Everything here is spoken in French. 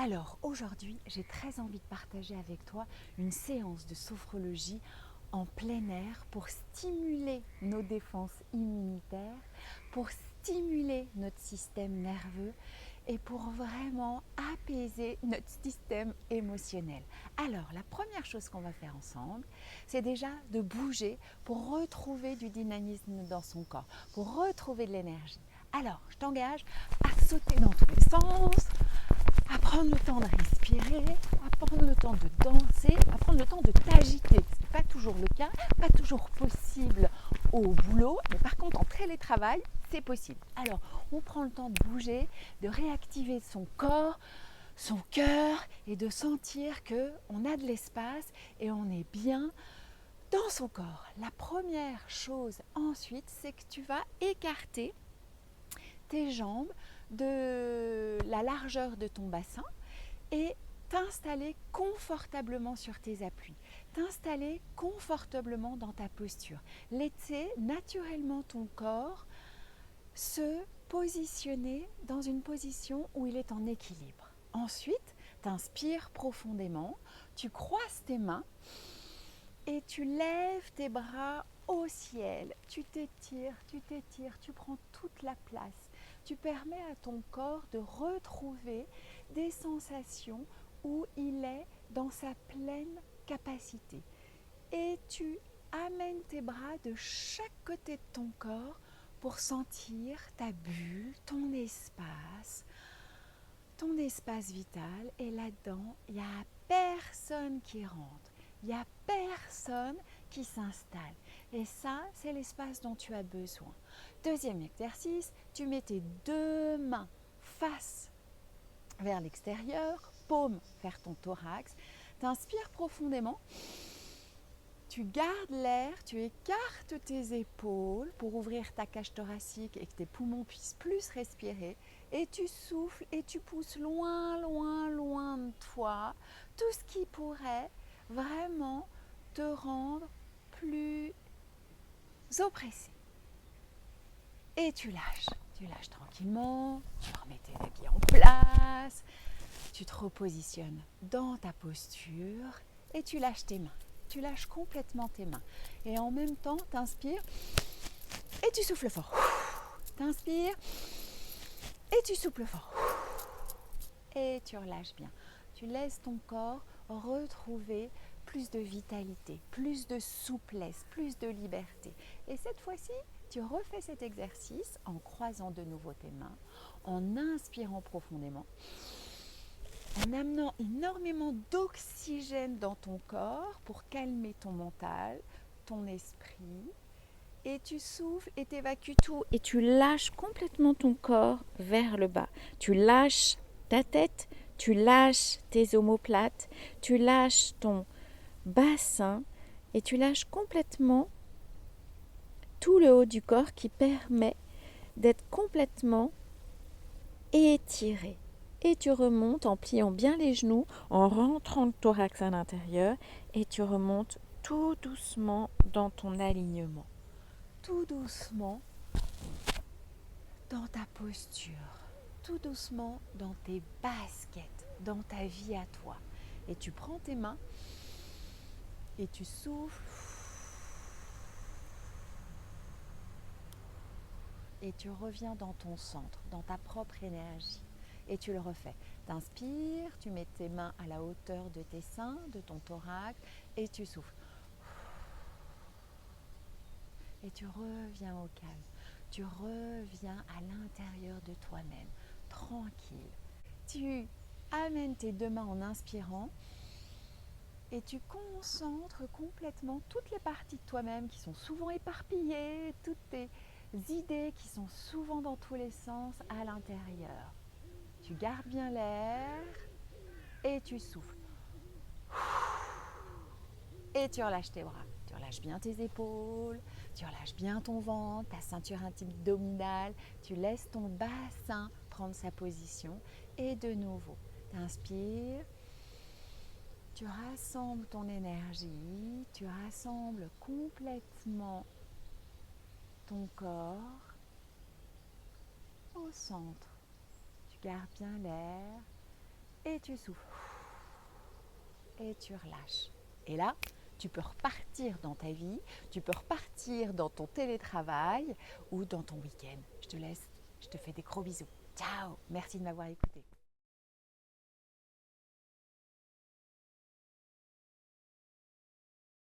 Alors aujourd'hui, j'ai très envie de partager avec toi une séance de sophrologie en plein air pour stimuler nos défenses immunitaires, pour stimuler notre système nerveux et pour vraiment apaiser notre système émotionnel. Alors, la première chose qu'on va faire ensemble, c'est déjà de bouger pour retrouver du dynamisme dans son corps, pour retrouver de l'énergie. Alors, je t'engage à sauter dans tous les sens, à prendre le temps de respirer, à prendre le temps de danser, à prendre le temps de t'agiter. Ce n'est pas toujours le cas, pas toujours possible au boulot, mais par contre en télétravail, c'est possible. Alors, on prend le temps de bouger, de réactiver son corps, son cœur et de sentir qu'on a de l'espace et on est bien dans son corps. La première chose ensuite, c'est que tu vas écarter tes jambes de la largeur de ton bassin et t'installer confortablement sur tes appuis, t'installer confortablement dans ta posture. Laisser naturellement ton corps se positionner dans une position où il est en équilibre. Ensuite, t'inspires profondément, tu croises tes mains et tu lèves tes bras au ciel. Tu t'étires, tu prends toute la place. Tu permets à ton corps de retrouver des sensations où il est dans sa pleine capacité. Et tu amènes tes bras de chaque côté de ton corps pour sentir ta bulle, ton espace vital. Et là-dedans, il n'y a personne qui rentre. Il n'y a personne qui s'installe. Et ça, c'est l'espace dont tu as besoin. Deuxième exercice, tu mets tes deux mains face vers l'extérieur, paume vers ton thorax. Tu inspires profondément. Tu gardes l'air, tu écartes tes épaules pour ouvrir ta cage thoracique et que tes poumons puissent plus respirer. Et tu souffles et tu pousses loin, loin, loin de toi tout ce qui pourrait vraiment te rendre plus oppressé. Et tu lâches tranquillement, tu remets tes habits en place, tu te repositionnes dans ta posture et tu lâches tes mains. Tu lâches complètement tes mains. Et en même temps, tu inspires et tu souffles fort. Tu inspires et tu souffles fort. Et tu relâches bien. Tu laisses ton corps retrouver plus de vitalité, plus de souplesse, plus de liberté. Et cette fois-ci, tu refais cet exercice en croisant de nouveau tes mains, en inspirant profondément, en amenant énormément d'oxygène dans ton corps pour calmer ton mental, ton esprit. Et tu souffles et tu évacues tout et tu lâches complètement ton corps vers le bas. Tu lâches ta tête, tu lâches tes omoplates, tu lâches ton bassin et tu lâches complètement tout le haut du corps qui permet d'être complètement étiré. Et tu remontes en pliant bien les genoux, en rentrant le thorax à l'intérieur et tu remontes tout doucement dans ton alignement. Tout doucement dans ta posture, tout doucement dans tes baskets, dans ta vie à toi. Et tu prends tes mains et tu souffles et tu reviens dans ton centre, dans ta propre énergie. Et tu le refais. Tu inspires, tu mets tes mains à la hauteur de tes seins, de ton thorax et tu souffles. Et tu reviens au calme. Tu reviens à l'intérieur de toi-même, tranquille. Tu amènes tes deux mains en inspirant et tu concentres complètement toutes les parties de toi-même qui sont souvent éparpillées, toutes tes idées qui sont souvent dans tous les sens à l'intérieur. Tu gardes bien l'air et tu souffles. Et tu relâches tes bras. Tu relâches bien tes épaules, tu relâches bien ton ventre, ta ceinture abdominale. Tu laisses ton bassin prendre sa position. Et de nouveau, tu inspires. Tu rassembles ton énergie. Tu rassembles complètement ton corps au centre. Tu gardes bien l'air. et tu souffles. Et tu relâches. Et là, tu peux repartir dans ta vie, tu peux repartir dans ton télétravail ou dans ton week-end. Je te laisse, je te fais des gros bisous. Ciao, merci de m'avoir écouté.